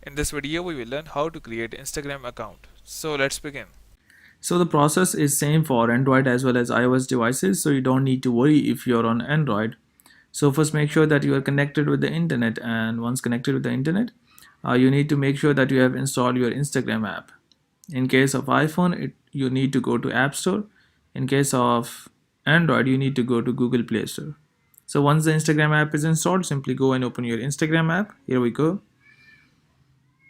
In this video, we will learn how to create Instagram account. So let's begin. So the process is same for Android as well as iOS devices, so you don't need to worry if you're on Android. So first make sure that you are connected with the internet, and once connected with the internet, you need to make sure that you have installed your Instagram app. In case of iPhone, you need to go to App Store. In case of Android, you need to go to Google Play Store. So once the Instagram app is installed, simply go and open your Instagram app. Here we go.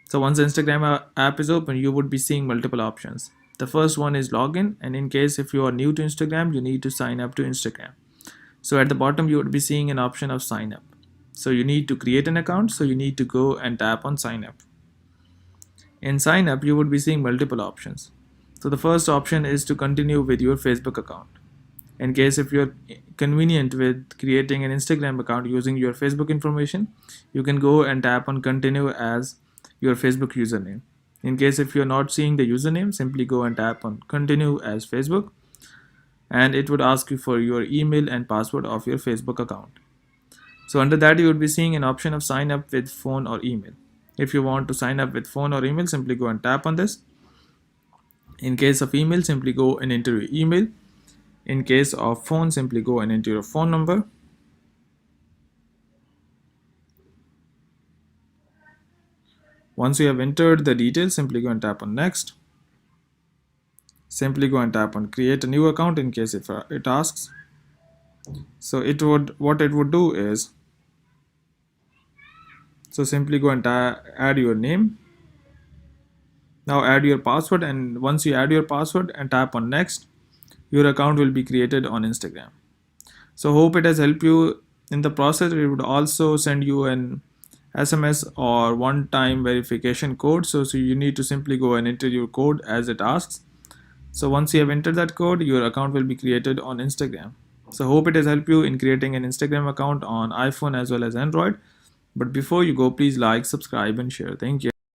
So once the Instagram app is open, you would be seeing multiple options. The first one is login, and in case if you are new to Instagram, you need to sign up to Instagram. So at the bottom, you would be seeing an option of sign up. So you need to create an account, so you need to go and tap on sign up. In sign up, you would be seeing multiple options. So the first option is to continue with your Facebook account. In case if you're convenient with creating an Instagram account using your Facebook information, you can go and tap on continue as your Facebook username. In case if you're not seeing the username, simply go and tap on continue as Facebook, and it would ask you for your email and password of your Facebook account. So under that, you would be seeing an option of sign up with phone or email. If you want to sign up with phone or email, simply go and tap on this. In case of email, simply go and enter your email. In case of phone, simply go and enter your phone number. Once you have entered the details, simply go and tap on next. Simply go and tap on create a new account in case if it asks. So what it would do is, so simply go and add your name. Now add your password, and once you add your password and tap on next, your account will be created on Instagram. So hope it has helped you in the process. It would also send you an SMS or one-time verification code. So you need to simply go and enter your code as it asks. So once you have entered that code, your account will be created on Instagram. So hope it has helped you in creating an Instagram account on iPhone as well as Android. But before you go, please like, subscribe and share. Thank you.